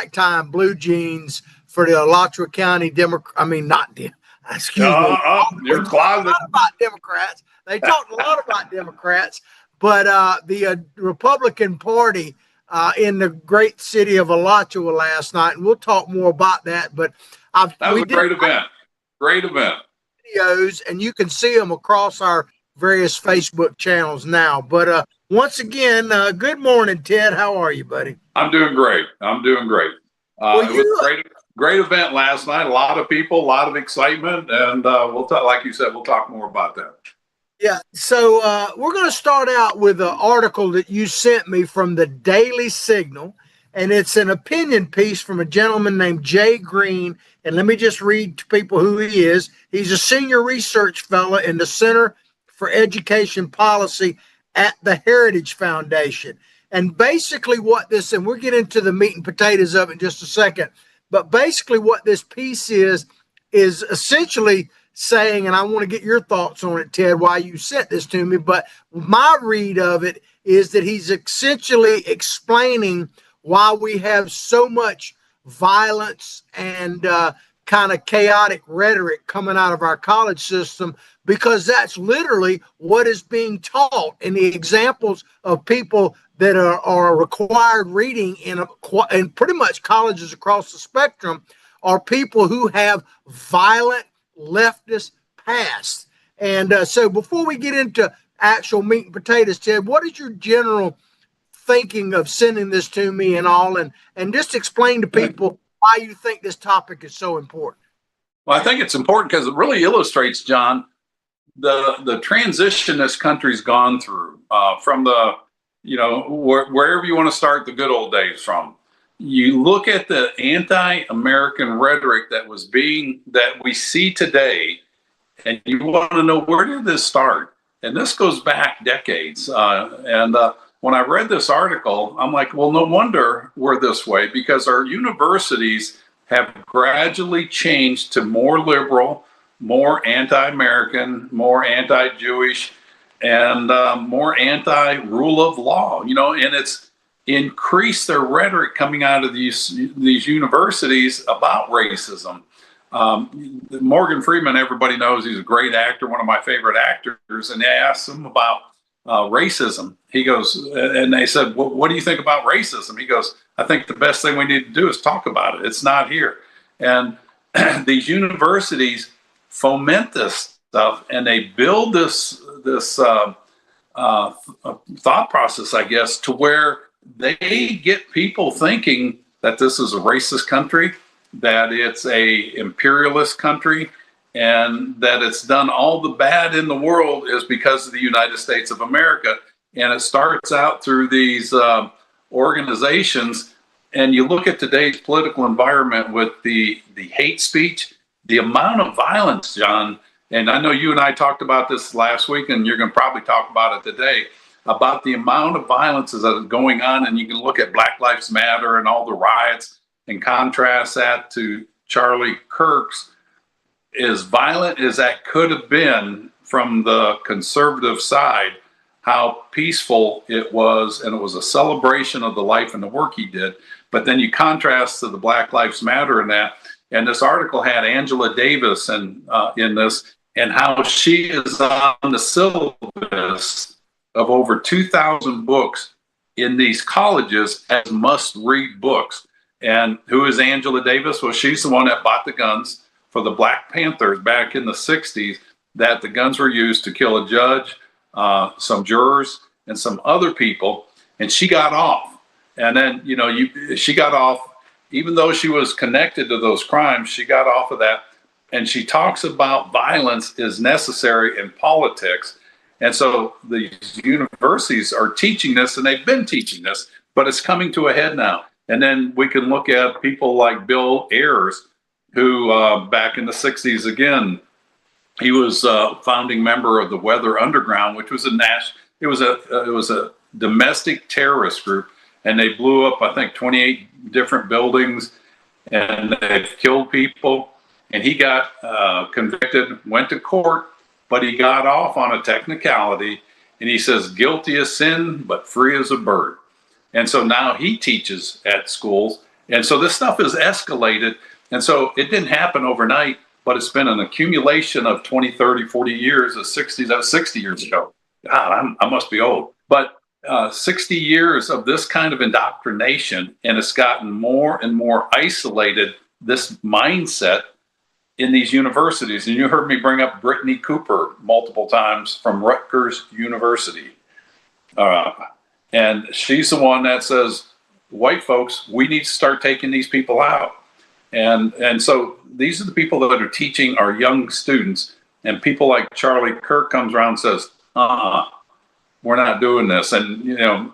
time blue jeans for the Alachua County Democrat. I mean, not excuse me. You're A closet. lot about Democrats. They talked a lot about Democrats, but the Republican Party in the great city of Alachua last night, and we'll talk more about that. But That was a great event. Great event. Videos, and you can see them across our various Facebook channels now. But once again, good morning, Ted. How are you, buddy? I'm doing great. Well, it was a great event last night. A lot of people, a lot of excitement, and we'll talk. Like you said, we'll talk more about that. Yeah. So we're going to start out with an article that you sent me from the Daily Signal, and it's an opinion piece from a gentleman named Jay Green. And let me just read to people who he is. He's a senior research fellow in the Center for Education Policy at the Heritage Foundation. And basically what this, and we'll get into the meat and potatoes of it in just a second, but basically what this piece is essentially saying, and I want to get your thoughts on it, Ted, why you sent this to me, but my read of it is that he's essentially explaining why we have so much violence and kind of chaotic rhetoric coming out of our college system, because that's literally what is being taught. And the examples of people that are required reading in pretty much colleges across the spectrum are people who have violent leftist past. And so before we get into actual meat and potatoes, Ted, what is your general thinking of sending this to me and all, and just explain to people why you think this topic is so important? Well, I think it's important because it really illustrates, John, the transition this country's gone through from the, wherever you want to start the good old days from. You look at the anti-American rhetoric that we see today, and you want to know, where did this start? And this goes back decades. When I read this article, I'm like, well, no wonder we're this way, because our universities have gradually changed to more liberal, more anti-American, more anti-Jewish, and more anti-rule of law, and it's increased their rhetoric coming out of these universities about racism. Morgan Freeman, everybody knows he's a great actor, one of my favorite actors, and they asked him about racism. He goes, and they said, well, what do you think about racism? He goes, I think the best thing we need to do is talk about it. It's not here. And these universities foment this stuff, and they build this thought process, I guess, to where they get people thinking that this is a racist country, that it's a imperialist country, and that it's done all the bad in the world is because of the United States of America. And it starts out through these organizations. And you look at today's political environment with the hate speech, the amount of violence, John, and I know you and I talked about this last week, and you're going to probably talk about it today, about the amount of violence that is going on. And you can look at Black Lives Matter and all the riots and contrast that to Charlie Kirk's, as violent as that could have been from the conservative side, how peaceful it was. And it was a celebration of the life and the work he did. But then you contrast to the Black Lives Matter and that. And this article had Angela Davis in this, and how she is on the syllabus of over 2,000 books in these colleges as must-read books. And who is Angela Davis? Well, she's the one that bought the guns for the Black Panthers back in the 60s, that the guns were used to kill a judge, some jurors, and some other people. And she got off. And then, she got off, even though she was connected to those crimes, she got off of that. And she talks about violence is necessary in politics. And so the universities are teaching this, and they've been teaching this, but it's coming to a head now. And then we can look at people like Bill Ayers, who back in the 60s, again, he was a founding member of the Weather Underground, which was it was a domestic terrorist group. And they blew up, I think, 28 different buildings, and they've killed people. And he got convicted, went to court, but he got off on a technicality. And he says, guilty as sin, but free as a bird. And so now he teaches at schools. And so this stuff is escalated. And so it didn't happen overnight, but it's been an accumulation of 20, 30, 40 years, of 60, that was 60 years ago. God, I must be old. But 60 years of this kind of indoctrination, and it's gotten more and more isolated, this mindset in these universities. And you heard me bring up Brittany Cooper multiple times from Rutgers University. And she's the one that says, white folks, we need to start taking these people out. And so these are the people that are teaching our young students. And people like Charlie Kirk comes around and says, we're not doing this. And, you know,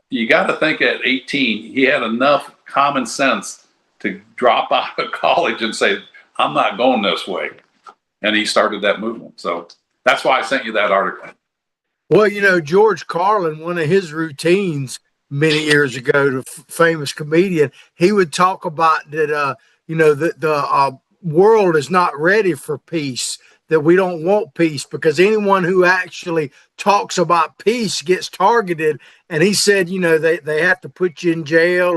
you got to think at 18, he had enough common sense to drop out of college and say, I'm not going this way. And he started that movement. So that's why I sent you that article. Well, you know, George Carlin, one of his routines many years ago, the famous comedian, he would talk about that, you know, the world is not ready for peace, that we don't want peace, because anyone who actually talks about peace gets targeted. And he said, you know, they have to put you in jail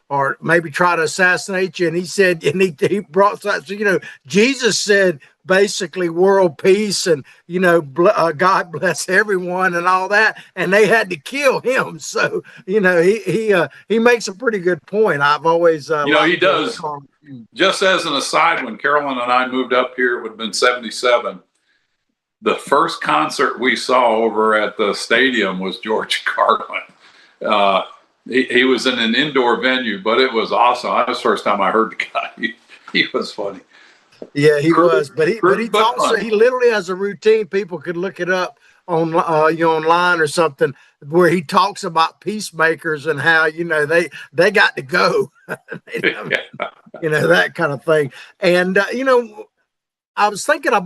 or maybe try to assassinate you. And he said, and he brought that, so, you know, Jesus said basically world peace and, you know, God bless everyone and all that. And they had to kill him. So, you know, he makes a pretty good point. I've always, you know, he does. Just as an aside, when Carolyn and I moved up here, it would have been 77. The first concert we saw over at the stadium was George Carlin. He was in an indoor venue, but it was awesome. That was the first time I heard the guy. He was funny. Yeah, he was, but he talks. He literally has a routine. People could look it up on you know, online or something, where he talks about peacemakers and how, you know, they got to go, you know, that kind of thing. And you know, I've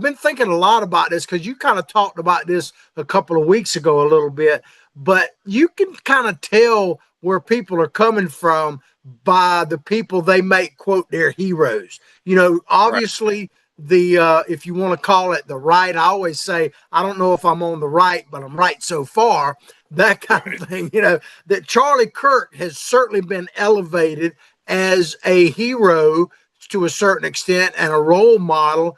been thinking a lot about this, because you kind of talked about this a couple of weeks ago a little bit, but you can kind of tell where people are coming from by the people they make, quote, their heroes. You know, obviously, right. The if you want to call it the right, I always say, I don't know if I'm on the right, but I'm right so far, that kind of thing. You know, that Charlie Kirk has certainly been elevated as a hero to a certain extent and a role model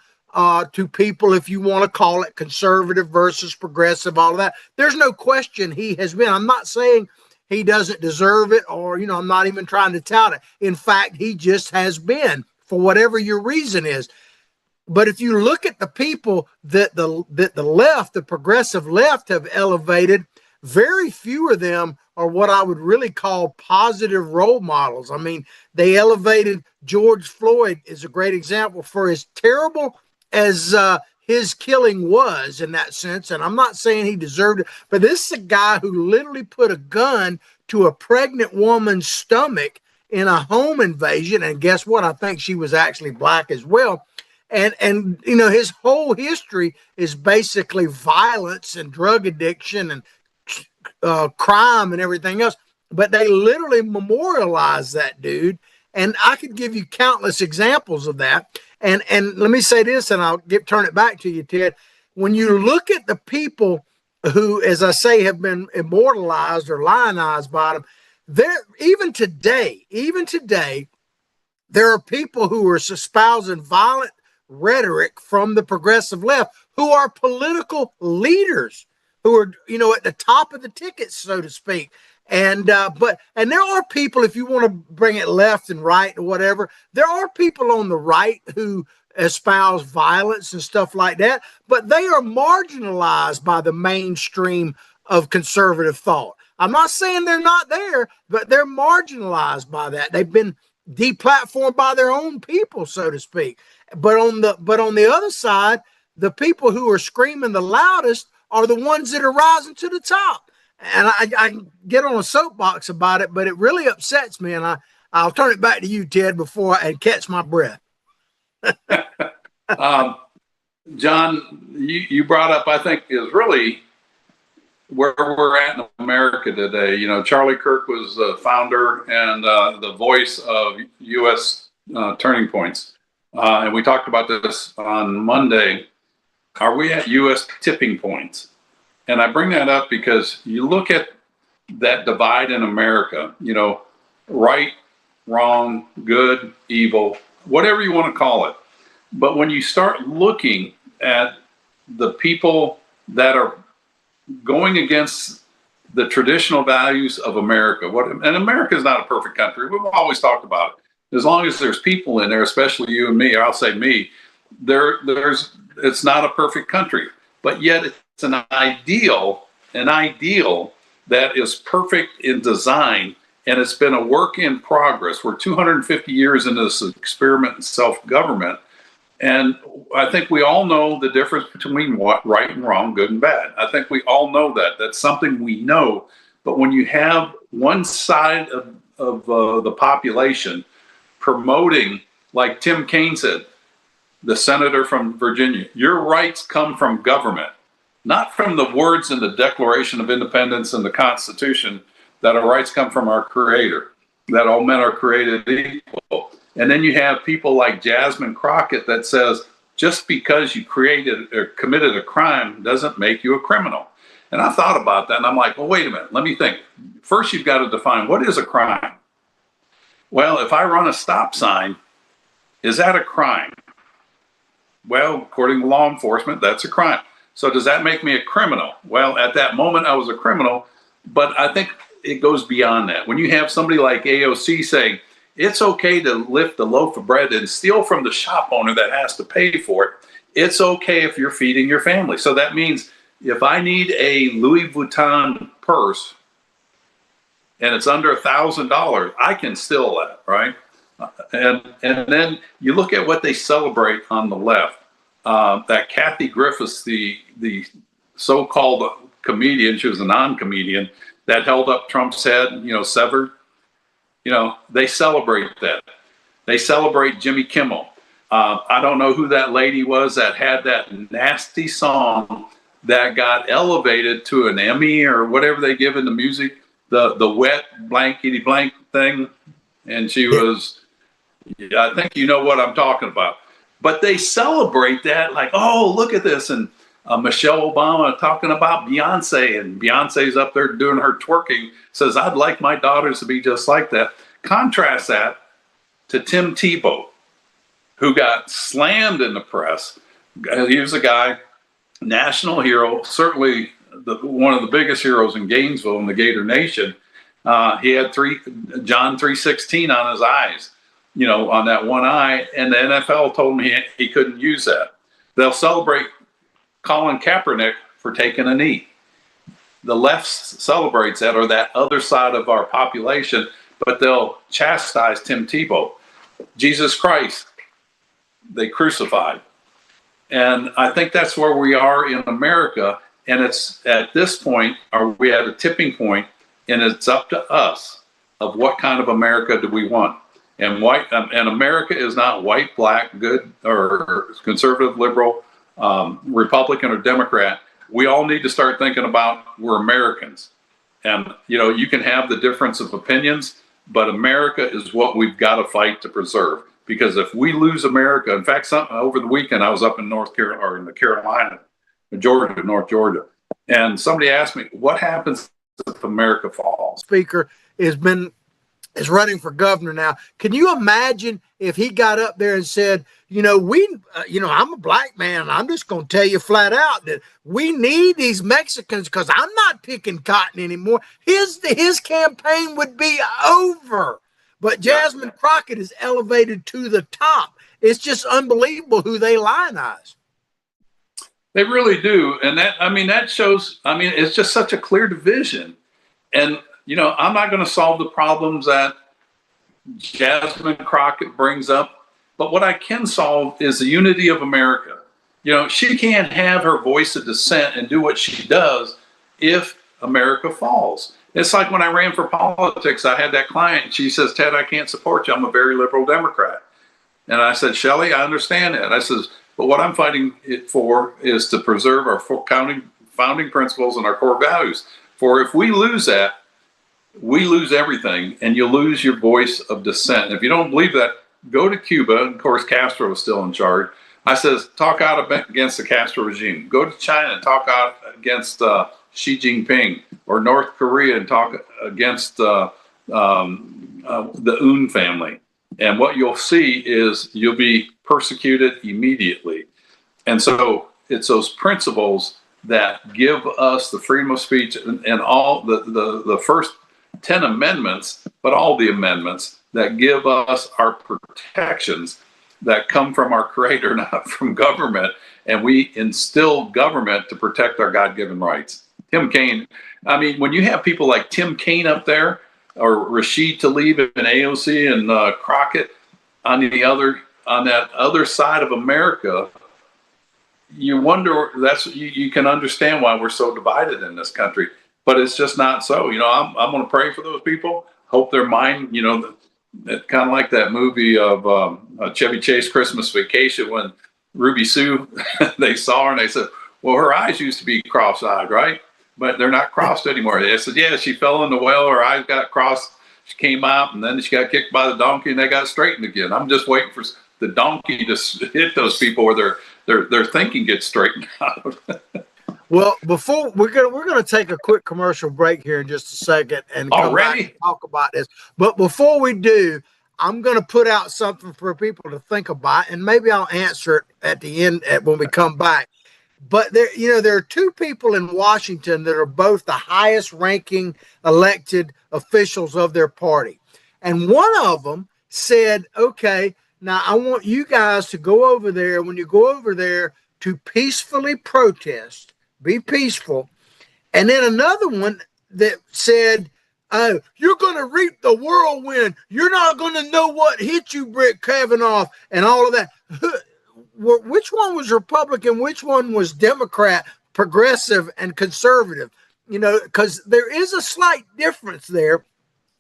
to people, if you want to call it conservative versus progressive, all of that. There's no question he has been. I'm not saying he doesn't deserve it, or, you know, I'm not even trying to tout it. In fact, he just has been, for whatever your reason is. But if you look at the people that the left, the progressive left, have elevated, very few of them are what I would really call positive role models. I mean, they elevated George Floyd is a great example, for as terrible as his killing was in that sense. And I'm not saying he deserved it, but this is a guy who literally put a gun to a pregnant woman's stomach in a home invasion. And guess what? I think she was actually black as well. And you know, his whole history is basically violence and drug addiction and crime and everything else. But they literally memorialize that dude. And I could give you countless examples of that. And let me say this, and I'll turn it back to you, Ted. When you look at the people who, as I say, have been immortalized or lionized by them, even today, there are people who are espousing violent rhetoric from the progressive left who are political leaders, who are, you know, at the top of the ticket, so to speak. And there are people, if you want to bring it left and right or whatever, there are people on the right who espouse violence and stuff like that, but they are marginalized by the mainstream of conservative thought. I'm not saying they're not there, but they're marginalized by that. They've been deplatformed by their own people, so to speak. But on the other side, the people who are screaming the loudest are the ones that are rising to the top. And I get on a soapbox about it, but it really upsets me. And I'll turn it back to you, Ted, before I catch my breath. John, you brought up, I think, is really where we're at in America today. You know, Charlie Kirk was the founder and the voice of U.S. Turning Points. And we talked about this on Monday. Are we at U.S. tipping points? And I bring that up because you look at that divide in America, you know, right wrong, good, evil, whatever you want to call it. But when you start looking at the people that are going against the traditional values of America, and America is not a perfect country. We've always talked about it. As long as there's people in there, especially you and me, or I'll say me, it's not a perfect country, but yet it's an ideal that is perfect in design, and it's been a work in progress. We're 250 years into this experiment in self-government, and I think we all know the difference between what right and wrong, good and bad. I think we all know that. That's something we know. But when you have one side of the population promoting, like Tim Kaine said, the senator from Virginia, your rights come from government, not from the words in the Declaration of Independence and the Constitution, that our rights come from our Creator, that all men are created equal. And then you have people like Jasmine Crockett that says, just because you created or committed a crime doesn't make you a criminal. And I thought about that, and I'm like, well, wait a minute, let me think. First, you've got to define, what is a crime? Well, if I run a stop sign, is that a crime? Well, according to law enforcement, that's a crime. So does that make me a criminal? Well, at that moment, I was a criminal, but I think it goes beyond that. When you have somebody like AOC saying, it's okay to lift a loaf of bread and steal from the shop owner that has to pay for it. It's okay if you're feeding your family. So that means if I need a Louis Vuitton purse and it's under $1,000, I can steal that, right? And then you look at what they celebrate on the left. That Kathy Griffiths, the so-called comedian, she was a non-comedian, that held up Trump's head, severed. They celebrate that. They celebrate Jimmy Kimmel. I don't know who that lady was that had that nasty song that got elevated to an Emmy or whatever they give in the music, the wet blankety blank thing. And she was, I think you know what I'm talking about. But they celebrate that like, oh, look at this. And Michelle Obama talking about Beyonce, and Beyonce's up there doing her twerking, says, I'd like my daughters to be just like that. Contrast that to Tim Tebow, who got slammed in the press. He was a guy, national hero, certainly one of the biggest heroes in Gainesville in the Gator Nation. He had John 3:16 on his eyes, on that one eye, and the NFL told him he couldn't use that. They'll celebrate Colin Kaepernick for taking a knee. The left celebrates that, or that other side of our population, but they'll chastise Tim Tebow. Jesus Christ, they crucified. And I think that's where we are in America. And it's at this point, are we at a tipping point, and it's up to us of what kind of America do we want. And America is not white, black, good, or conservative, liberal, Republican, or Democrat. We all need to start thinking about we're Americans. And, you can have the difference of opinions, but America is what we've got to fight to preserve. Because if we lose America, in fact, over the weekend, I was up in North Georgia, and somebody asked me, what happens if America falls? Speaker is running for governor now. Can you imagine if he got up there and said, I'm a black man, and I'm just going to tell you flat out that we need these Mexicans because I'm not picking cotton anymore. His campaign would be over. But Jasmine Crockett is elevated to the top. It's just unbelievable who they lionize. They really do. And that shows, it's just such a clear division. And, I'm not going to solve the problems that Jasmine Crockett brings up, but what I can solve is the unity of America. She can't have her voice of dissent and do what she does if America falls. It's like when I ran for politics, I had that client. She says, Ted, I can't support you. I'm a very liberal Democrat. And I said, Shelley, I understand that. I says, but what I'm fighting it for is to preserve our founding principles and our core values. For if we lose that, we lose everything, and you lose your voice of dissent. If you don't believe that, go to Cuba. Of course, Castro was still in charge. I says, talk out against the Castro regime. Go to China and talk out against Xi Jinping, or North Korea and talk against the Un family. And what you'll see is you'll be persecuted immediately. And so it's those principles that give us the freedom of speech and all the first 10 amendments, but all the amendments that give us our protections that come from our Creator, not from government. And we instill government to protect our God-given rights. Tim Kaine, I mean, when you have people like Tim Kaine up there, or Rashid Tlaib and AOC and Crockett on that other side of America, you wonder, you can understand why we're so divided in this country. But it's just not so. I'm going to pray for those people. Hope their mind, kind of like that movie of Chevy Chase Christmas Vacation, when Ruby Sue, they saw her and they said, well, her eyes used to be cross-eyed, right? But they're not crossed anymore. They said, yeah, she fell in the well, her eyes got crossed, she came out, and then she got kicked by the donkey, and they got straightened again. I'm just waiting for the donkey to hit those people where their thinking gets straightened out. Well, before we're gonna take a quick commercial break here in just a second and come back and talk about this. But before we do, I'm gonna put out something for people to think about, and maybe I'll answer it at the end when we come back. But there are two people in Washington that are both the highest ranking elected officials of their party. And one of them said, okay, now I want you guys to go over there. When you go over there, to peacefully protest, be peaceful. And then another one that said, oh, you're going to reap the whirlwind. You're not going to know what hit you, Brett Kavanaugh, and all of that. Which one was Republican? Which one was Democrat, progressive, and conservative? Because there is a slight difference there.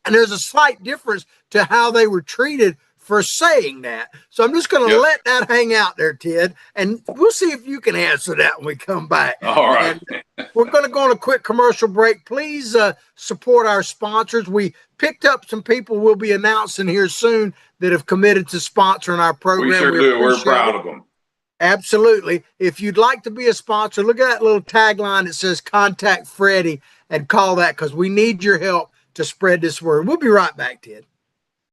And there's a slight difference to how they were treated for saying that. So I'm just going to let that hang out there, Ted. And we'll see if you can answer that when we come back. All right. And we're going to go on a quick commercial break. Please support our sponsors. We picked up some people we'll be announcing here soon that have committed to sponsoring our program. We sure do. We're proud of them. Absolutely. If you'd like to be a sponsor, look at that little tagline that says contact Freddie and call that, because we need your help to spread this word. We'll be right back, Ted.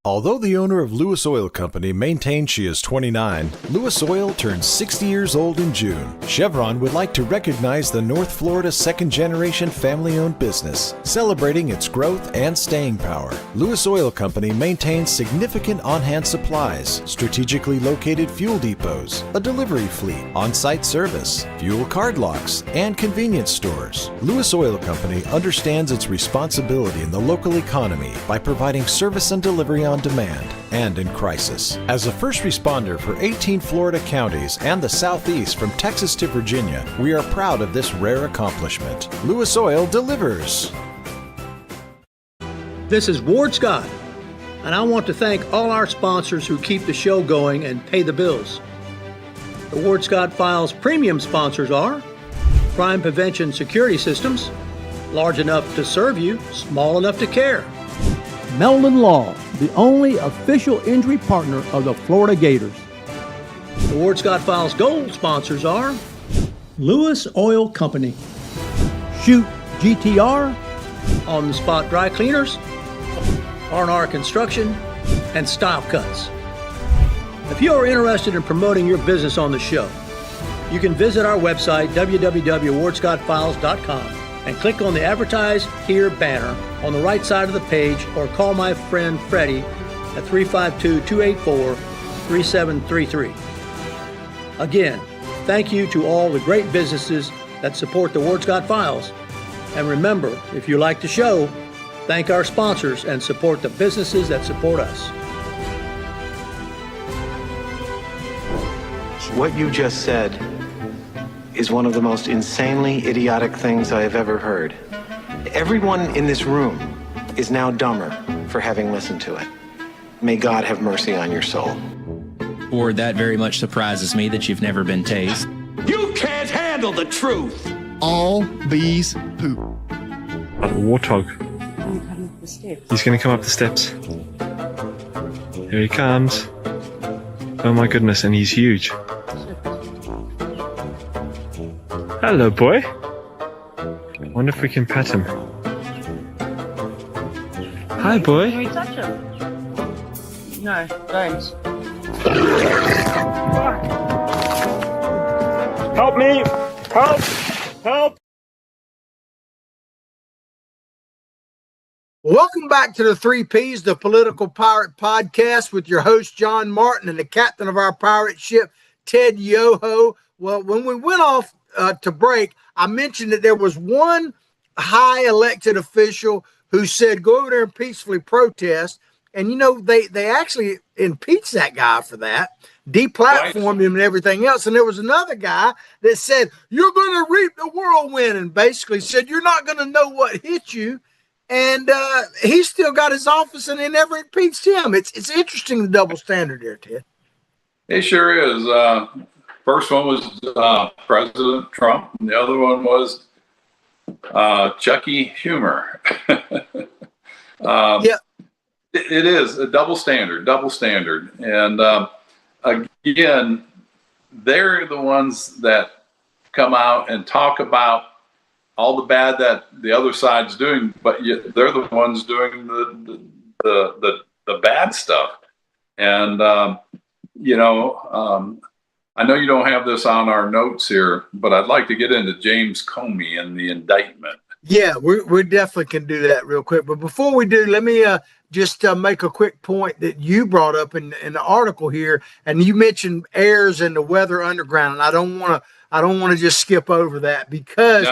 Although the owner of Lewis Oil Company maintains she is 29, Lewis Oil turns 60 years old in June. Chevron would like to recognize the North Florida second-generation family-owned business, celebrating its growth and staying power. Lewis Oil Company maintains significant on-hand supplies, strategically located fuel depots, a delivery fleet, on-site service, fuel card locks, and convenience stores. Lewis Oil Company understands its responsibility in the local economy by providing service and delivery on demand and in crisis. As a first responder for 18 Florida counties and the Southeast from Texas to Virginia, we are proud of this rare accomplishment. Lewis Oil delivers. This is Ward Scott, and I want to thank all our sponsors who keep the show going and pay the bills. The Ward Scott Files premium sponsors are Crime Prevention Security Systems, large enough to serve you, small enough to care. Melvin Law, the only official injury partner of the Florida Gators. The Ward Scott Files Gold sponsors are Lewis Oil Company, Shoot GTR, On the Spot Dry Cleaners, R&R Construction, and Style Cuts. If you are interested in promoting your business on the show, you can visit our website, www.wardscottfiles.com, and click on the Advertise Here banner on the right side of the page, or call my friend Freddie at 352-284-3733. Again, thank you to all the great businesses that support the Ward Scott Files. And remember, if you like the show, thank our sponsors and support the businesses that support us. What you just said is one of the most insanely idiotic things I have ever heard. Everyone in this room is now dumber for having listened to it. May God have mercy on your soul. Ward, that very much surprises me that you've never been tased. You can't handle the truth! All bees poop. A warthog. He's going to come up the steps. Here he comes. Oh my goodness, and he's huge. Hello, boy. Wonder if we can pet him. Hi, boy. Can we touch him? No, James. Help me! Help! Help! Welcome back to the Three Ps, the Political Pirate Podcast, with your host, John Martin, and the captain of our pirate ship, Ted Yoho. Well, when we went off to break, I mentioned that there was one high elected official who said, go over there and peacefully protest. And, you know, they actually impeached that guy for that, deplatformed him and everything else. And there was another guy that said, you're going to reap the whirlwind, and basically said, you're not going to know what hit you. And he still got his office, and they never impeached him. It's interesting, the double standard there, Ted. It sure is. First one was President Trump, and the other one was Chucky Schumer. Yeah. It is a double standard. And again, they're the ones that come out and talk about all the bad that the other side's doing, but they're the ones doing the bad stuff. And I know you don't have this on our notes here, but I'd like to get into James Comey and the indictment. Yeah, we definitely can do that real quick. But before we do, let me just make a quick point that you brought up in the article here, and you mentioned Ayers and the Weather Underground, and I don't want to just skip over that, because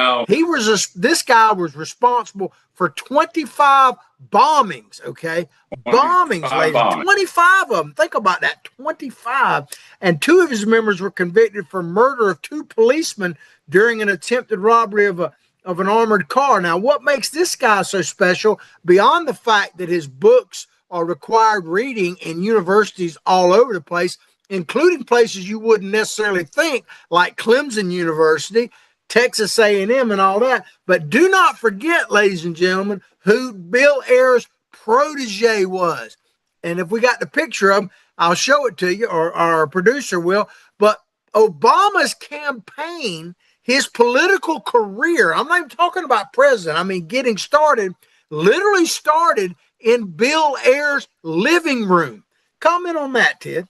this guy was responsible for 25 bombings. Okay, bombings, ladies, 25 of them. Think about that, 25. And 2 of his members were convicted for murder of 2 policemen during an attempted robbery of an armored car. Now, what makes this guy so special, beyond the fact that his books are required reading in universities all over the place, including places you wouldn't necessarily think, like Clemson University, Texas A&M, and all that. But do not forget, ladies and gentlemen, who Bill Ayers' protege was. And if we got the picture of him, I'll show it to you, or our producer will. But Obama's campaign, his political career, I'm not even talking about president, I mean getting started, literally started in Bill Ayers' living room. Comment on that, Ted.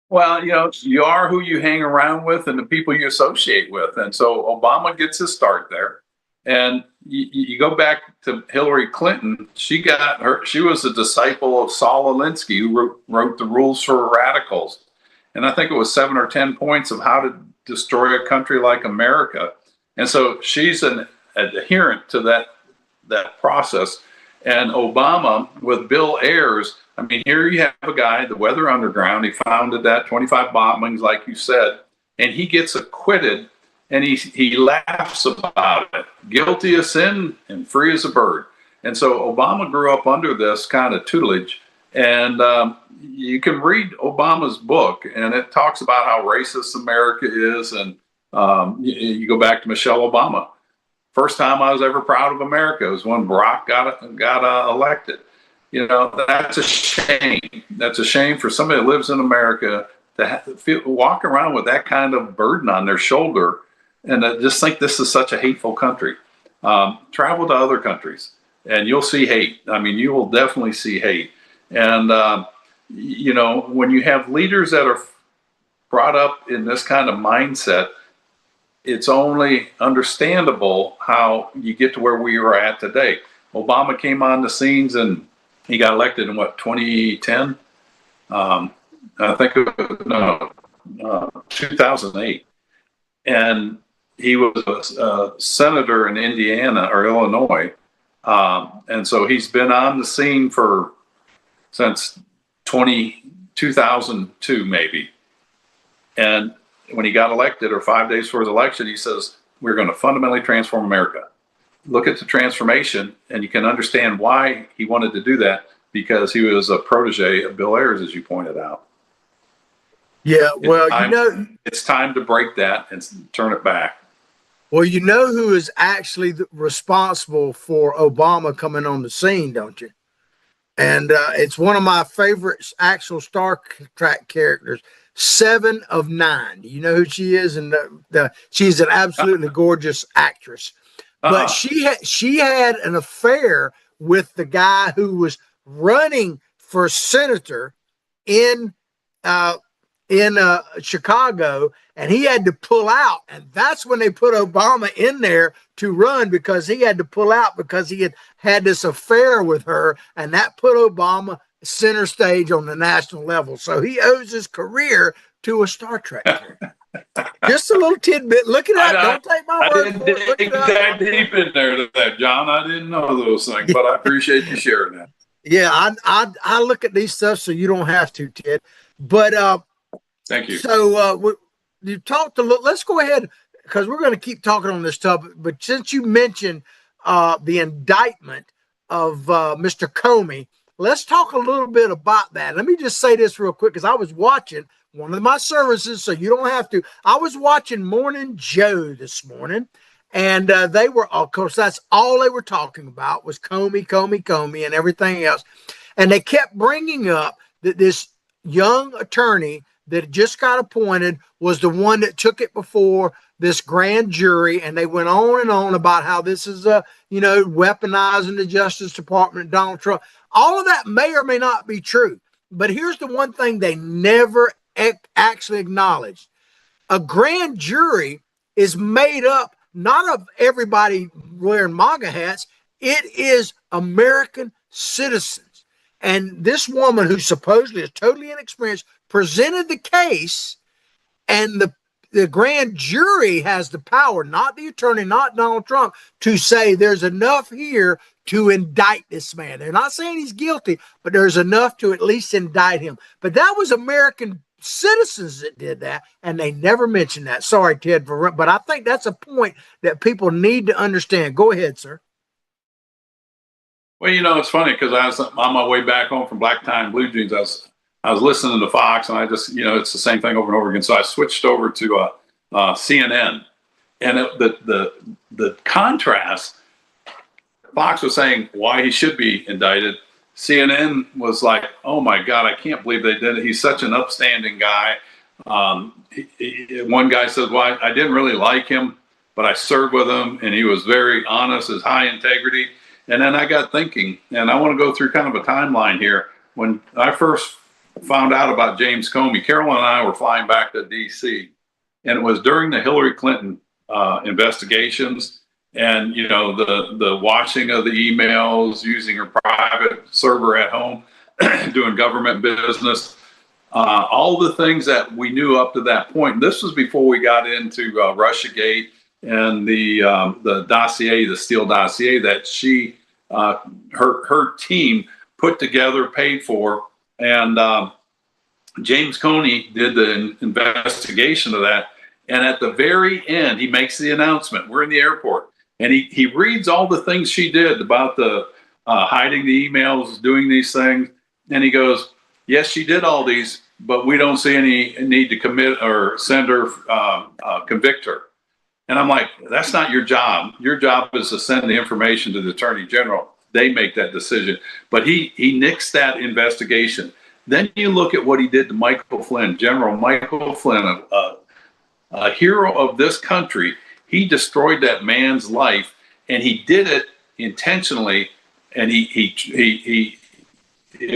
Well, you are who you hang around with and the people you associate with. And so Obama gets his start there. And you go back to Hillary Clinton, she was a disciple of Saul Alinsky, who wrote the Rules for Radicals. And I think it was 7 or 10 points of how to destroy a country like America. And so she's an adherent to that process. And Obama, with Bill Ayers, I mean, here you have a guy, the Weather Underground, he founded that, 25 bombings, like you said, and he gets acquitted, and he laughs about it, guilty as sin and free as a bird. And so Obama grew up under this kind of tutelage. And you can read Obama's book, and it talks about how racist America is. And you go back to Michelle Obama. First time I was ever proud of America was when Barack got elected. That's a shame. That's a shame for somebody that lives in America to walk around with that kind of burden on their shoulder and just think this is such a hateful country. Travel to other countries, and you'll see hate. I mean, you will definitely see hate. And, when you have leaders that are brought up in this kind of mindset, it's only understandable how you get to where we are at today. Obama came on the scenes and he got elected in 2010? I think 2008. And he was a senator in Indiana or Illinois. And so he's been on the scene since 2002, maybe. And when he got elected, or 5 days before his election, he says, we're going to fundamentally transform America. Look at the transformation, and you can understand why he wanted to do that, because he was a protege of Bill Ayers, as you pointed out. Yeah, well, it's time to break that and turn it back. Well, you know who is actually responsible for Obama coming on the scene, don't you? And it's one of my favorite actual Star Trek characters, 7 of 9. Do you know who she is? And she's an absolutely gorgeous actress. But she had an affair with the guy who was running for senator in Chicago, and he had to pull out. And that's when they put Obama in there to run, because he had to pull out because he had this affair with her, and that put Obama center stage on the national level. So he owes his career to a Star Trek character. Just a little tidbit. Look it up. Don't take my word for it. Look Dig it up. that deep in there to that, John. I didn't know those things, but I appreciate you sharing that. Yeah, I look at these stuff so you don't have to, Ted. But thank you. So you talked a little. Let's go ahead, because we're going to keep talking on this topic. But since you mentioned the indictment of Mr. Comey, let's talk a little bit about that. Let me just say this real quick, because I was watching one of my services, so you don't have to. I was watching Morning Joe this morning, and they were, of course, that's all they were talking about was Comey, and everything else. And they kept bringing up that this young attorney that just got appointed was the one that took it before this grand jury, and they went on and on about how this is weaponizing the Justice Department, Donald Trump. All of that may or may not be true, but here's the one thing they never actually acknowledged. A grand jury is made up not of everybody wearing MAGA hats. It is American citizens. And this woman, who supposedly is totally inexperienced, presented the case, and the grand jury has the power, not the attorney, not Donald Trump, to say there's enough here to indict this man. They're not saying he's guilty, but there's enough to at least indict him. But that was American citizens that did that, and they never mentioned that. Sorry, Ted, but I think that's a point that people need to understand. Go ahead, sir. Well, it's funny, because I was on my way back home from Black Tie and Blue Jeans. I was listening to Fox, and I just, it's the same thing over and over again. So I switched over to CNN, and the contrast. Fox was saying why he should be indicted. CNN was like, "Oh my God, I can't believe they did it. He's such an upstanding guy." One guy said, "Well, I didn't really like him, but I served with him, and he was very honest, his high integrity." And then I got thinking, and I want to go through kind of a timeline here. When I first found out about James Comey, Carol and I were flying back to D.C., and it was during the Hillary Clinton investigations. And, the watching of the emails, using her private server at home, doing government business, all the things that we knew up to that point. And this was before we got into Russiagate and the dossier, the Steele dossier that she, her team put together, paid for. And James Comey did the investigation of that. And at the very end, he makes the announcement. We're in the airport. And he reads all the things she did about the hiding the emails, doing these things. And he goes, yes, she did all these, but we don't see any need to commit or send her, convict her. And I'm like, that's not your job. Your job is to send the information to the Attorney General. They make that decision. But he nixed that investigation. Then you look at what he did to Michael Flynn, General Michael Flynn, a hero of this country. He destroyed that man's life, and he did it intentionally. And it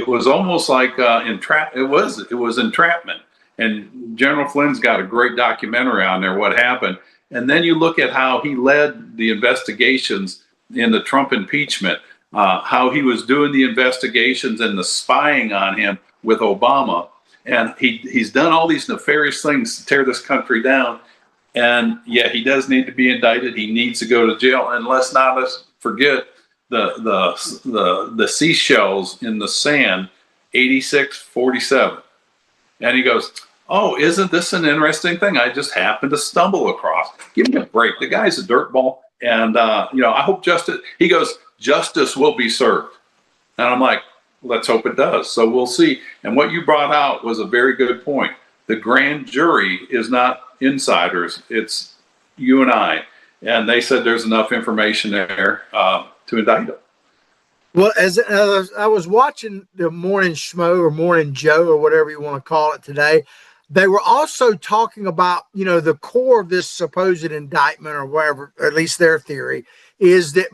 was almost like it was entrapment. And General Flynn's got a great documentary on there, what happened. And then you look at how he led the investigations in the Trump impeachment, how he was doing the investigations and the spying on him with Obama. And he's done all these nefarious things to tear this country down. And yeah, he does need to be indicted. He needs to go to jail. And let's not forget the seashells in the sand, 86-47. And he goes, oh, isn't this an interesting thing? I just happened to stumble across. Give me a break. The guy's a dirtball. And, I hope he goes, justice will be served. And I'm like, let's hope it does. So we'll see. And what you brought out was a very good point. The grand jury is not insiders. It's you and I. And they said there's enough information there to indict them. Well, as I was watching the Morning Schmo or Morning Joe or whatever you want to call it today, they were also talking about, the core of this supposed indictment or whatever, or at least their theory, is that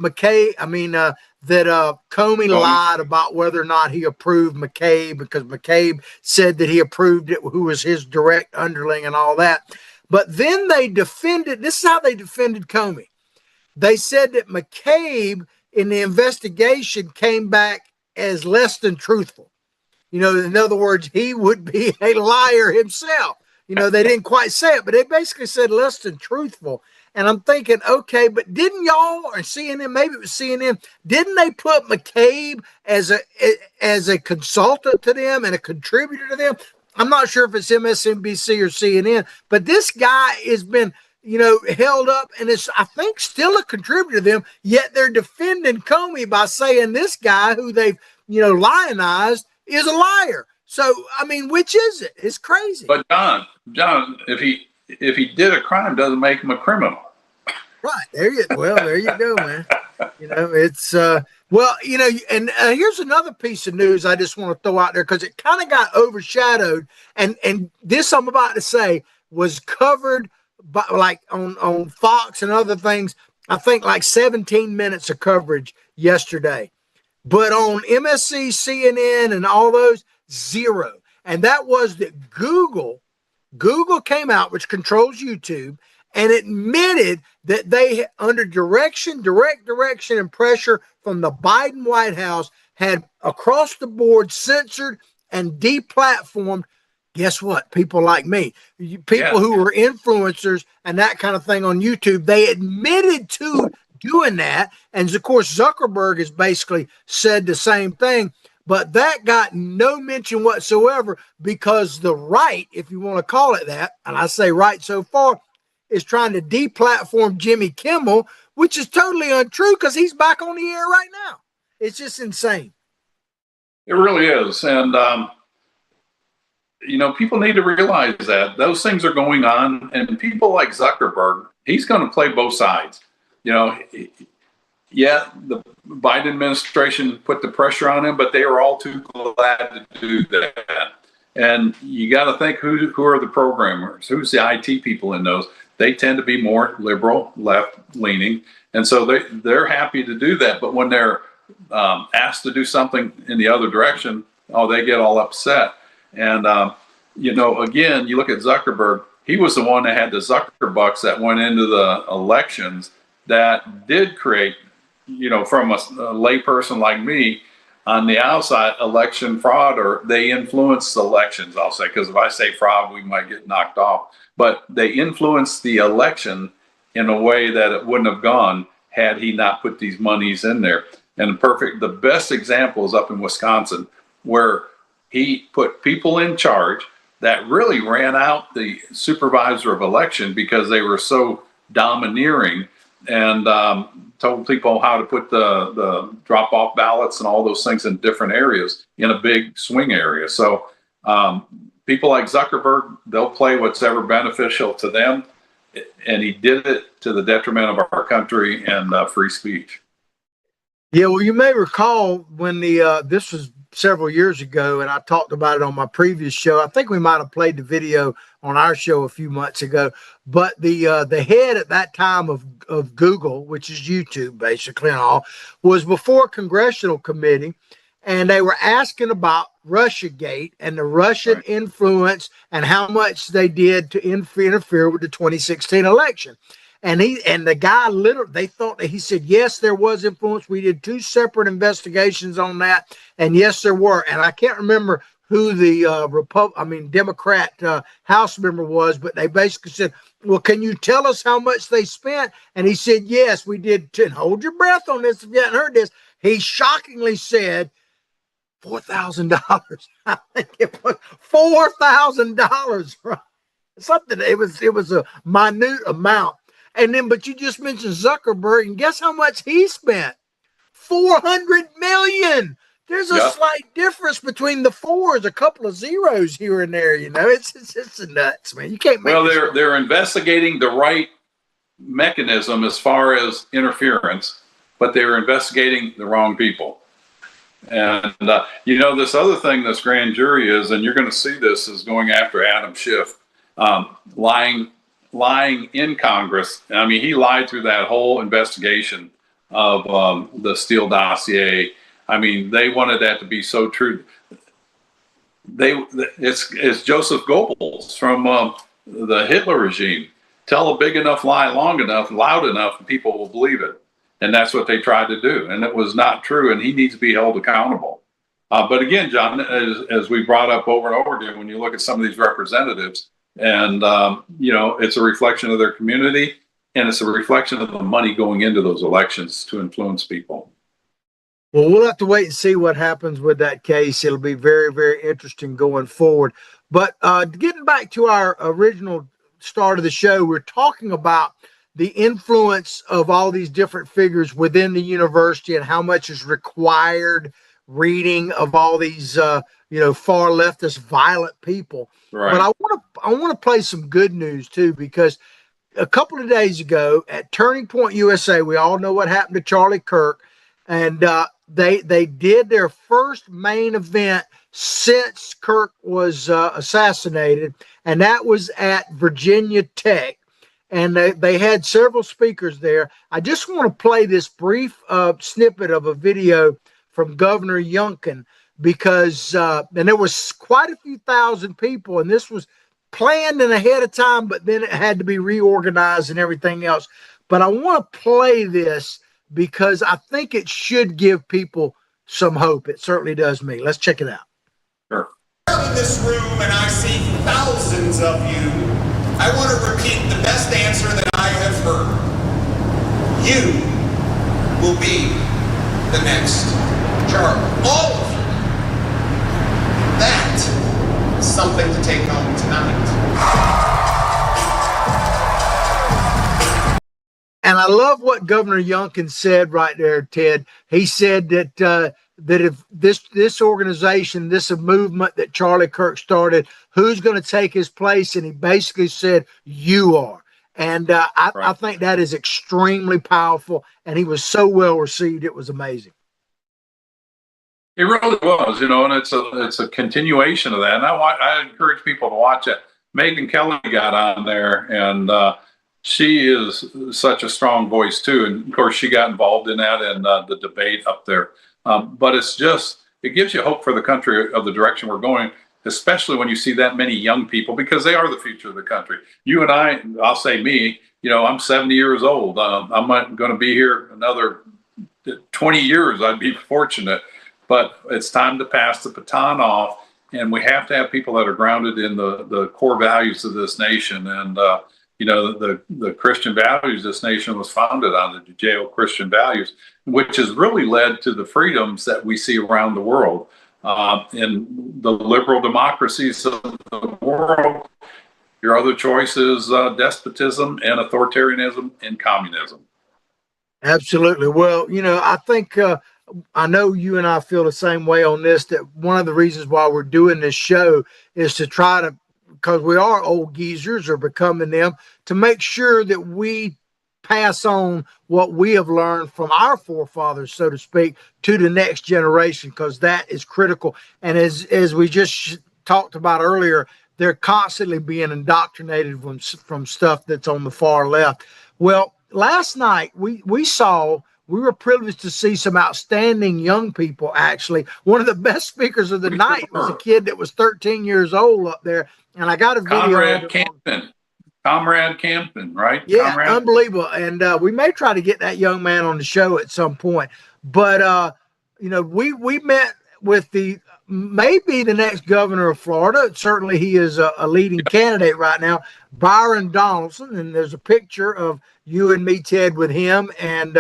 that Comey lied about whether or not he approved McCabe, because McCabe said that he approved it, who was his direct underling and all that. But then they defended, this is how they defended Comey. They said that McCabe in the investigation came back as less than truthful. You know, in other words, he would be a liar himself. You know, they didn't quite say it, but they basically said less than truthful. And I'm thinking, okay, but didn't y'all, or CNN, maybe it was CNN, didn't they put McCabe as a consultant to them and a contributor to them? I'm not sure if it's MSNBC or CNN, but this guy has been, held up and is, I think, still a contributor to them, yet they're defending Comey by saying this guy who they've, lionized is a liar. So, I mean, which is it? It's crazy. But John, if he did a crime, doesn't make him a criminal. Right. There you go, man. It's and here's another piece of news I just want to throw out there, because it kind of got overshadowed, and this I'm about to say was covered by, like, on Fox and other things, I think like 17 minutes of coverage yesterday. But on MSC, CNN, and all those, zero. And that was that Google came out, which controls YouTube, and admitted that they, under direct direction and pressure from the Biden White House, had across the board censored and deplatformed, guess what? People like me, people who were influencers and that kind of thing on YouTube. They admitted to doing that. And of course, Zuckerberg has basically said the same thing. But that got no mention whatsoever, because the right, if you want to call it that, and I say right so far, is trying to deplatform Jimmy Kimmel, which is totally untrue, because he's back on the air right now. It's just insane. It really is. And, people need to realize that those things are going on, and people like Zuckerberg, he's going to play both sides. Yeah, the Biden administration put the pressure on him, but they were all too glad to do that. And you got to think, who are the programmers? Who's the IT people in those? They tend to be more liberal, left-leaning, and so they're happy to do that. But when they're asked to do something in the other direction, they get all upset. And again, you look at Zuckerberg. He was the one that had the Zuckerbucks that went into the elections that did create, from a layperson like me, on the outside, election fraud, or they influenced elections, I'll say, because if I say fraud, we might get knocked off. But they influenced the election in a way that it wouldn't have gone had he not put these monies in there. And the best example is up in Wisconsin, where he put people in charge that really ran out the supervisor of election because they were so domineering, and told people how to put the drop-off ballots and all those things in different areas in a big swing area. So people like Zuckerberg, they'll play what's ever beneficial to them, and he did it to the detriment of our country and free speech. Yeah, well, you may recall when this was several years ago, and I talked about it on my previous show. I think we might have played the video on our show a few months ago. But the head at that time of Google, which is YouTube basically and all, was before a congressional committee, and they were asking about Russiagate and the Russian influence and how much they did to interfere with the 2016 election. And the guy literally, they thought that he said, yes, there was influence. We did 2 separate investigations on that. And yes, there were. And I can't remember who the Democrat House member was, but they basically said, well, can you tell us how much they spent? And he said, yes, we did. And hold your breath on this if you haven't heard this. He shockingly said $4,000. I think it was $4,000. Right? Something. It was a minute amount. And then, but you just mentioned Zuckerberg, and guess how much he spent? $400 million. There's a slight difference between the fours, a couple of zeros here and there. It's nuts, man. You can't make. Well, they're investigating the right mechanism as far as interference, but they're investigating the wrong people. And this other thing this grand jury is, and you're going to see this, is going after Adam Schiff, lying in Congress. I mean, he lied through that whole investigation of the Steele dossier. I mean, they wanted that to be so true. It's Joseph Goebbels from the Hitler regime. Tell a big enough lie long enough, loud enough, and people will believe it. And that's what they tried to do. And it was not true, and he needs to be held accountable. But again, John, as we brought up over and over again, when you look at some of these representatives, and it's a reflection of their community, and it's a reflection of the money going into those elections to influence people. Well, we'll have to wait and see what happens with that case. It'll be very, very interesting going forward. But getting back to our original start of the show, we're talking about the influence of all these different figures within the university and how much is required reading of all these far leftist violent people. Right. But I want to play some good news too, because a couple of days ago at Turning Point USA, we all know what happened to Charlie Kirk, and they did their first main event since Kirk was assassinated, and that was at Virginia Tech. And they had several speakers there. I just want to play this brief snippet of a video from Governor Youngkin, because and there was quite a few thousand people, and this was planned and ahead of time, but then it had to be reorganized and everything else. But I want to play this because I think it should give people some hope. It certainly does me. Let's check it out. Sure. In this room, and I see thousands of you, I want to repeat the best answer that I have heard. You will be the next Charlie. All of you. That is something to take home tonight. And I love what Governor Youngkin said right there, Ted. He said that if this organization, this movement that Charlie Kirk started, who's going to take his place? And he basically said, you are. And I think that is extremely powerful. And he was so well received. It was amazing. It really was, and it's a continuation of that. And I encourage people to watch it. Megyn Kelly got on there, and she is such a strong voice too. And of course, she got involved in that and the debate up there. But it gives you hope for the country of the direction we're going, especially when you see that many young people, because they are the future of the country. You and I'll say me, I'm 70 years old. I'm not going to be here another 20 years. I'd be fortunate. But it's time to pass the baton off, and we have to have people that are grounded in the core values of this nation. And, the Christian values this nation was founded on, the Judeo-Christian values, which has really led to the freedoms that we see around the world. In the liberal democracies of the world, your other choice is despotism and authoritarianism and communism. Absolutely. Well, I think I know you and I feel the same way on this, that one of the reasons why we're doing this show is to try to, because we are old geezers or becoming them, to make sure that we pass on what we have learned from our forefathers, so to speak, to the next generation, because that is critical. And as we just talked about earlier, they're constantly being indoctrinated from stuff that's on the far left. Well, last night we were privileged to see some outstanding young people. Actually, one of the best speakers of the night was a kid that was 13 years old up there. And I got a video. Comrade Campton, right? Yeah, Comrade? Unbelievable. And we may try to get that young man on the show at some point. But, we met with maybe the next governor of Florida. Certainly he is a leading candidate right now, Byron Donaldson. And there's a picture of you and me, Ted, with him. And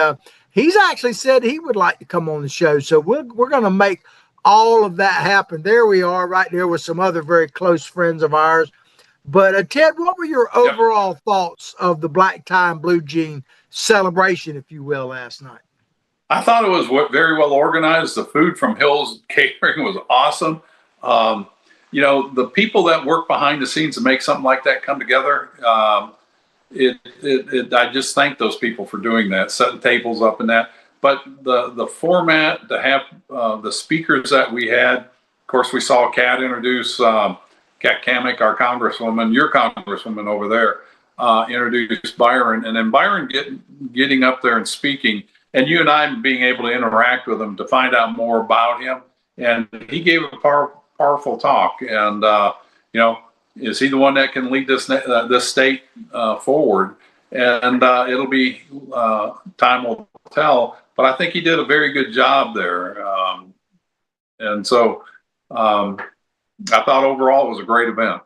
he's actually said he would like to come on the show. So we're going to make all of that happen. There we are right there with some other very close friends of ours. But Ted, what were your overall thoughts of the black tie and blue jean celebration, if you will, last night? I thought it was very well organized. The food from Hill's Catering was awesome. The people that work behind the scenes to make something like that come together, I just thank those people for doing that, setting tables up and that. But the format, to have the speakers that we had, of course, we saw Kat introduce Kat Kamick, our congresswoman, your congresswoman over there, introduced Byron, and then Byron getting up there and speaking. and you and I being able to interact with him to find out more about him. And he gave a powerful talk. And, is he the one that can lead this state forward? And it'll be time will tell. But I think he did a very good job there. And so I thought overall it was a great event.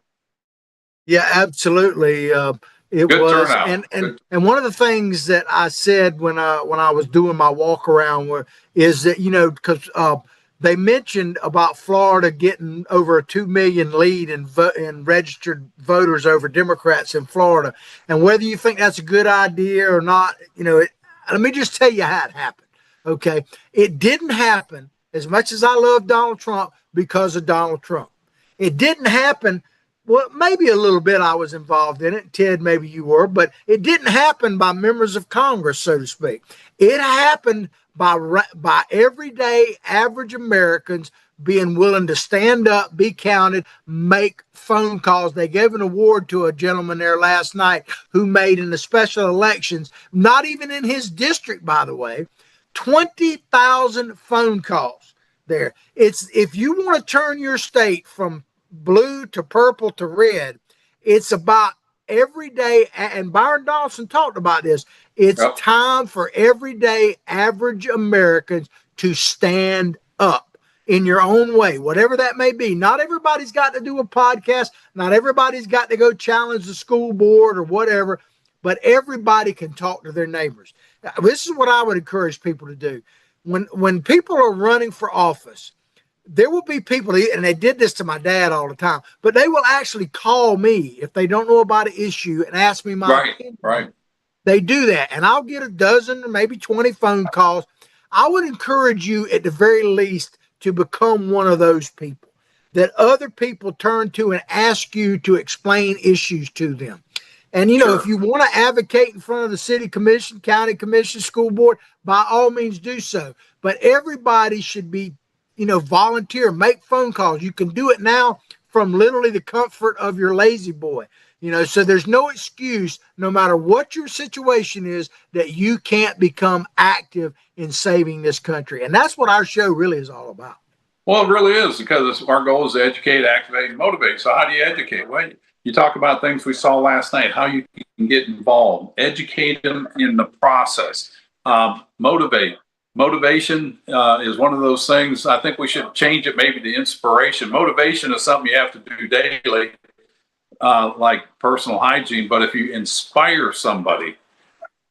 Yeah, absolutely. It Good was, turnout. and one of the things that I said when I was doing my walk around is that because they mentioned about Florida getting over a 2 million lead in registered voters over Democrats in Florida, and whether you think that's a good idea or not, let me just tell you how it happened. Okay, it didn't happen as much as I love Donald Trump because of Donald Trump. It didn't happen. Well, maybe a little bit I was involved in it. Ted, maybe you were, but it didn't happen by members of Congress, so to speak. It happened by everyday average Americans being willing to stand up, be counted, make phone calls. They gave an award to a gentleman there last night who made in the special elections, not even in his district, by the way, 20,000 phone calls there. It's if you want to turn your state from blue to purple to red, it's about every day, and Byron Dawson talked about this. It's time for everyday average Americans to stand up in your own way, whatever that may be. Not everybody's got to do a podcast. Not everybody's got to go challenge the school board or whatever, but everybody can talk to their neighbors. This is what I would encourage people to do. When people are running for office, there will be people, and they did this to my dad all the time, but they will actually call me if they don't know about an issue and ask me my opinion. Right. They do that, and I'll get a dozen or maybe 20 phone calls. I would encourage you at the very least to become one of those people that other people turn to and ask you to explain issues to them. And, if you want to advocate in front of the city commission, county commission, school board, by all means do so. But everybody should be volunteer, make phone calls. You can do it now from literally the comfort of your lazy boy. So there's no excuse, no matter what your situation is, that you can't become active in saving this country. And that's what our show really is all about. Well, it really is, because our goal is to educate, activate, and motivate. So how do you educate? Well, you talk about things we saw last night, how you can get involved, educate them in the process, motivate. Motivation is one of those things. I think we should change it maybe to inspiration. Motivation is something you have to do daily, like personal hygiene. But if you inspire somebody,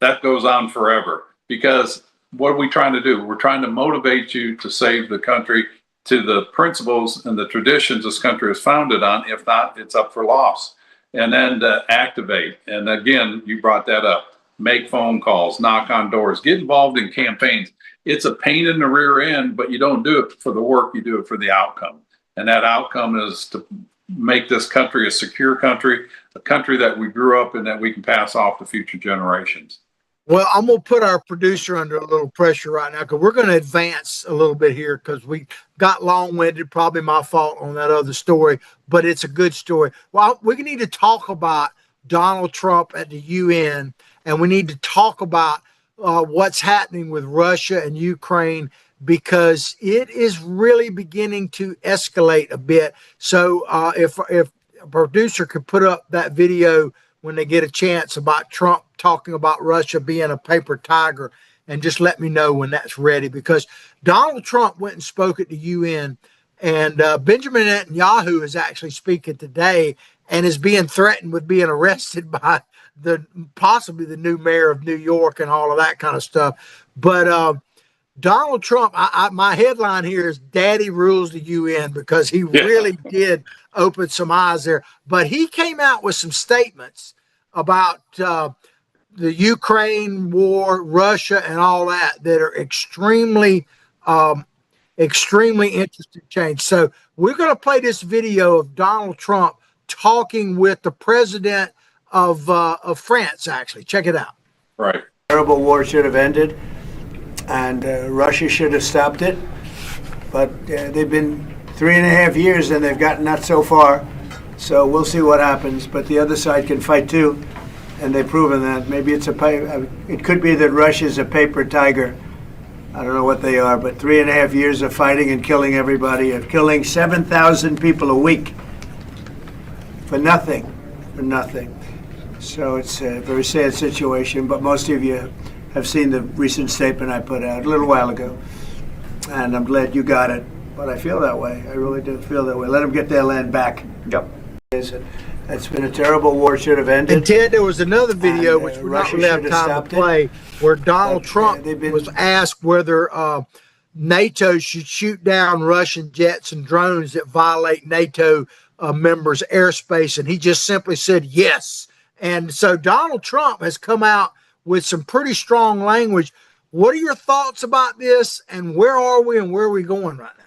that goes on forever. Because what are we trying to do? We're trying to motivate you to save the country, to the principles and the traditions this country is founded on. If not, it's up for loss. And then to activate. And again, you brought that up. Make phone calls, knock on doors, get involved in campaigns. It's a pain in the rear end, but you don't do it for the work, you do it for the outcome. And that outcome is to make this country a secure country, a country that we grew up in, that we can pass off to future generations. Well, I'm going to put our producer under a little pressure right now, because we're going to advance a little bit here, because we got long-winded, probably my fault on that other story, but it's a good story. Well, we need to talk about Donald Trump at the UN, and we need to talk about what's happening with Russia and Ukraine, because it is really beginning to escalate a bit. So if a producer could put up that video when they get a chance about Trump talking about Russia being a paper tiger, and just let me know when that's ready, because Donald Trump went and spoke at the UN, and Benjamin Netanyahu is actually speaking today and is being threatened with being arrested by possibly the new mayor of New York and all of that kind of stuff. But Donald Trump, my headline here is Daddy Rules the UN, because he really did open some eyes there. But he came out with some statements about the Ukraine war, Russia, and all that are extremely interesting change. So we're going to play this video of Donald Trump talking with the president of France, actually. Check it out. Right. Terrible war should have ended, and Russia should have stopped it. But they've been 3.5 years and they've gotten not so far. So we'll see what happens. But the other side can fight too. and they've proven that. Maybe it's it could be that Russia's a paper tiger. I don't know what they are, but 3.5 years of fighting and killing everybody, of killing 7,000 people a week for nothing, So it's a very sad situation, but most of you have seen the recent statement I put out a little while ago, and I'm glad you got it. But I feel that way. I really do feel that way. Let them get their land back. Yep. It's been a terrible war. Should have ended. And Ted, there was another video which we're not Russia going to have time to play, where Donald Trump was asked whether NATO should shoot down Russian jets and drones that violate NATO members' airspace, and he just simply said yes. And so Donald Trump has come out with some pretty strong language. What are your thoughts about this, and where are we and where are we going right now?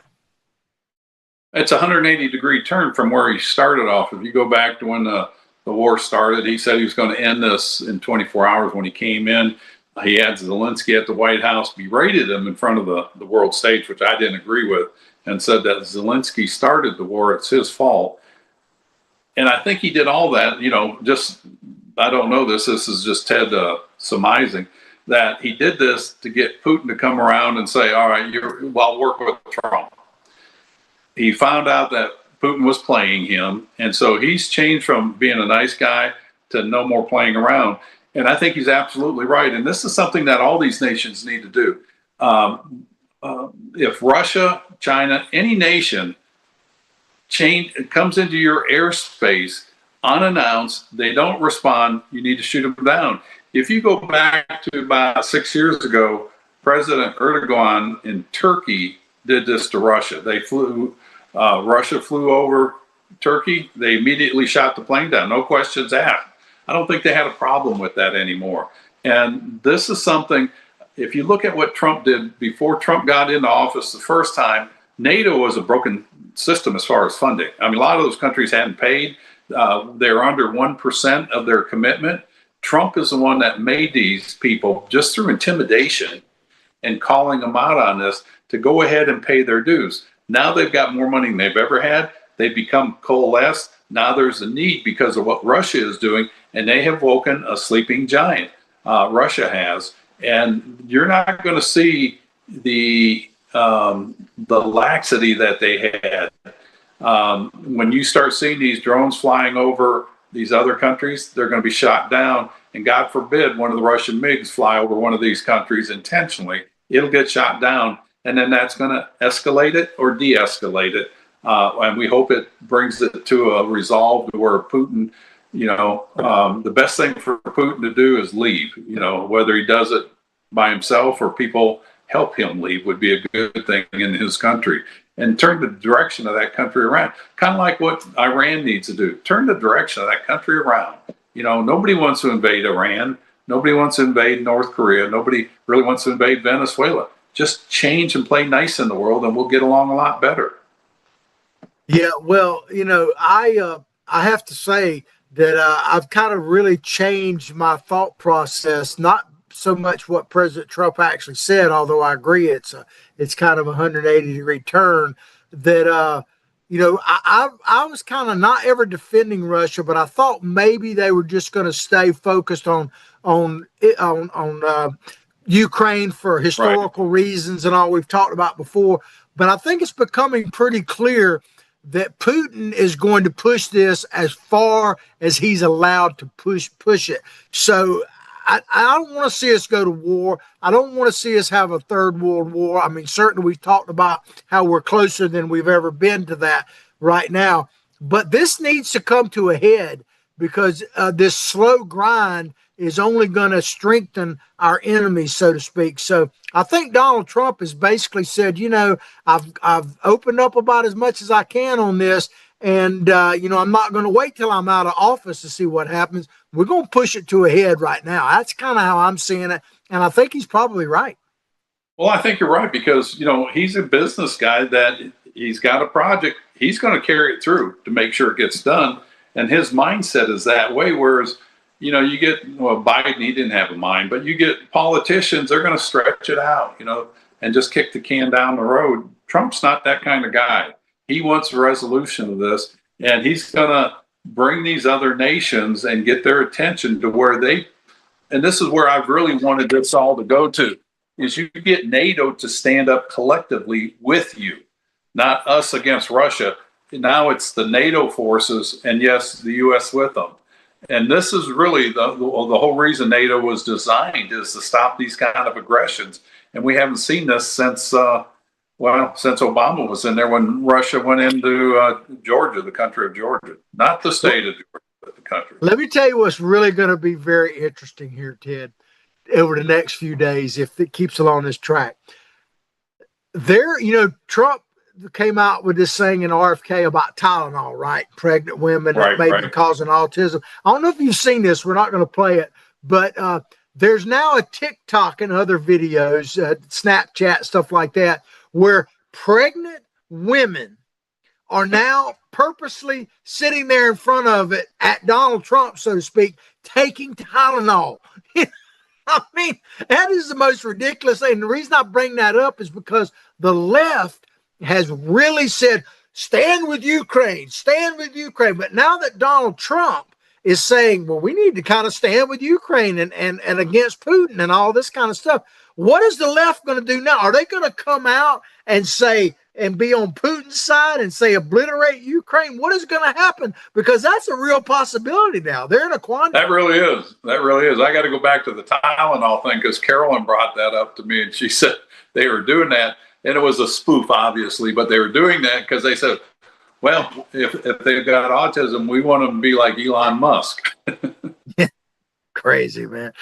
It's a 180-degree turn from where he started off. If you go back to when the war started, he said he was going to end this in 24 hours when he came in. He had Zelensky at the White House, berated him in front of the world stage, which I didn't agree with, and said that Zelensky started the war. It's his fault. And I think he did all that, I don't know this is just Ted surmising, that he did this to get Putin to come around and say, all right, I'll work with Trump. He found out that Putin was playing him, and so he's changed from being a nice guy to no more playing around. And I think he's absolutely right. And this is something that all these nations need to do. If Russia, China, any nation comes into your airspace unannounced, they don't respond, you need to shoot them down. If you go back to about 6 years ago, President Erdogan in Turkey did this to Russia. Russia flew over Turkey. They immediately shot the plane down, no questions asked. I don't think they had a problem with that anymore. And this is something, if you look at what Trump did before Trump got into office the first time, NATO was a broken system as far as funding. I mean, a lot of those countries hadn't paid. They're under 1% of their commitment. Trump is the one that made these people, just through intimidation and calling them out on this, to go ahead and pay their dues. Now they've got more money than they've ever had. They've become coalesced. Now there's a need because of what Russia is doing, and they have woken a sleeping giant. Russia has, and you're not going to see the laxity that they had. When you start seeing these drones flying over these other countries, they're going to be shot down. And God forbid one of the Russian MiGs fly over one of these countries intentionally. It'll get shot down. And then that's going to escalate it or de-escalate it. And we hope it brings it to a resolve to where Putin, the best thing for Putin to do is leave. Whether he does it by himself or people help him leave would be a good thing in his country. And turn the direction of that country around. Kind of like what Iran needs to do. Turn the direction of that country around. Nobody wants to invade Iran. Nobody wants to invade North Korea. Nobody really wants to invade Venezuela. Just change and play nice in the world, and we'll get along a lot better. Yeah, well, I have to say that I've kind of really changed my thought process. Not so much what President Trump actually said, although I agree it's kind of a 180-degree turn. That I was kind of not ever defending Russia, but I thought maybe they were just going to stay focused on Ukraine for historical reasons and all we've talked about before. But I think it's becoming pretty clear that Putin is going to push this as far as he's allowed to push it. So I don't want to see us go to war. I don't want to see us have a third world war. I mean, certainly we've talked about how we're closer than we've ever been to that right now. But this needs to come to a head, because this slow grind is only going to strengthen our enemies, so to speak. So I think Donald Trump has basically said, I've opened up about as much as I can on this. And, I'm not going to wait till I'm out of office to see what happens. We're going to push it to a head right now. That's kind of how I'm seeing it. And I think he's probably right. Well, I think you're right, because, he's a business guy that he's got a project. He's going to carry it through to make sure it gets done. And his mindset is that way. Whereas, you get, Biden, he didn't have a mind, but you get politicians, they're going to stretch it out, and just kick the can down the road. Trump's not that kind of guy. He wants a resolution of this, and he's going to bring these other nations and get their attention to where they, and this is where I've really wanted this all to go to, is you get NATO to stand up collectively with you, not us against Russia. Now it's the NATO forces, and yes, the U.S. with them. And this is really the whole reason NATO was designed, is to stop these kind of aggressions. And we haven't seen this since, since Obama was in there, when Russia went into Georgia, the country of Georgia, not the state of Georgia, but the country. Let me tell you what's really going to be very interesting here, Ted, over the next few days, if it keeps along this track. Trump came out with this thing in RFK about Tylenol, right? Pregnant women, maybe causing autism. I don't know if you've seen this. We're not going to play it, but there's now a TikTok and other videos, Snapchat, stuff like that, where pregnant women are now purposely sitting there in front of it at Donald Trump, so to speak, taking Tylenol. I mean, that is the most ridiculous thing. The reason I bring that up is because the left has really said, stand with Ukraine, stand with Ukraine. But now that Donald Trump is saying, well, we need to kind of stand with Ukraine and against Putin and all this kind of stuff, what is the left going to do now? Are they going to come out and say, and be on Putin's side and say, obliterate Ukraine? What is going to happen? Because that's a real possibility now. They're in a quandary. That really is. That really is. I got to go back to the Tylenol thing, because Carolyn brought that up to me, and she said they were doing that. And it was a spoof, obviously, but they were doing that because they said, well, if they've got autism, we want them to be like Elon Musk. Crazy, man.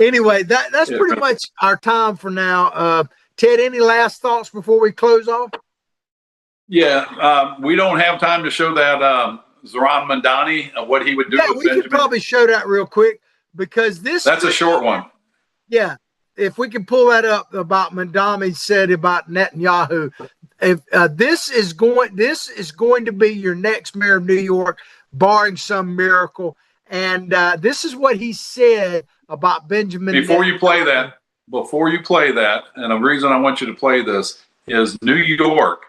Anyway, that's pretty much our time for now. Ted, any last thoughts before we close off? Yeah, we don't have time to show that Zoran Mandani, what he would do with we Benjamin. could probably show that real quick, because that's a short one. Yeah, if we can pull that up, about Mandani said about Netanyahu. If this is going to be your next mayor of New York, barring some miracle. And this is what he said about Benjamin. Before you play that, and the reason I want you to play this is New York.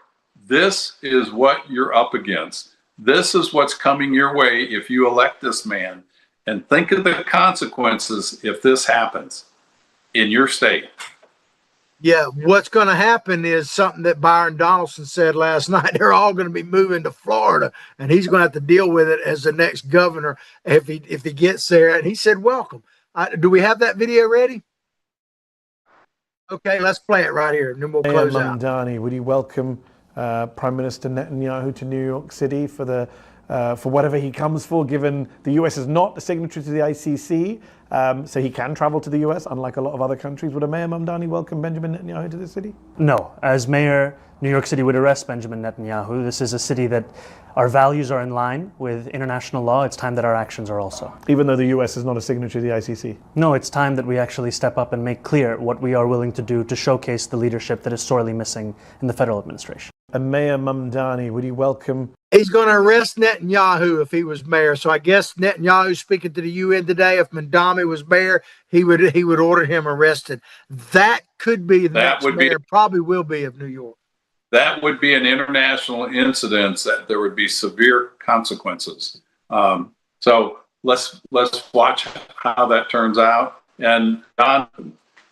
This is what you're up against. This is what's coming your way if you elect this man. And think of the consequences if this happens in your state. Yeah, what's going to happen is something that Byron Donaldson said last night. They're all going to be moving to Florida, and he's going to have to deal with it as the next governor if he gets there. And he said, welcome. Do we have that video ready? Okay, let's play it right here, and then we'll close out. Mamdani, would you welcome Prime Minister Netanyahu to New York City for whatever he comes for, given the US is not a signatory to the ICC, so he can travel to the US, unlike a lot of other countries. Would a Mayor Mamdani welcome Benjamin Netanyahu to the city? No. As mayor, New York City would arrest Benjamin Netanyahu. This is a city that our values are in line with international law. It's time that our actions are also. Even though the US is not a signatory to the ICC? No, it's time that we actually step up and make clear what we are willing to do to showcase the leadership that is sorely missing in the federal administration. And Mayor Mamdani, would you welcome? He's going to arrest Netanyahu if he was mayor. So I guess Netanyahu speaking to the UN today. If Mandami was mayor, he would order him arrested. That could be the next mayor. Probably will be of New York. That would be an international incident that there would be severe consequences. So let's watch how that turns out. And Don,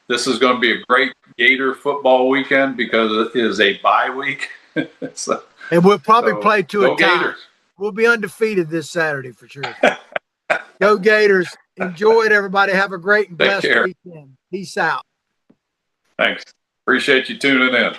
this is going to be a great Gator football weekend because it is a bye week. And we'll probably play to a tie. Gators. We'll be undefeated this Saturday for sure. Go Gators. Enjoy it, everybody. Have a great and blessed weekend. Peace out. Thanks. Appreciate you tuning in.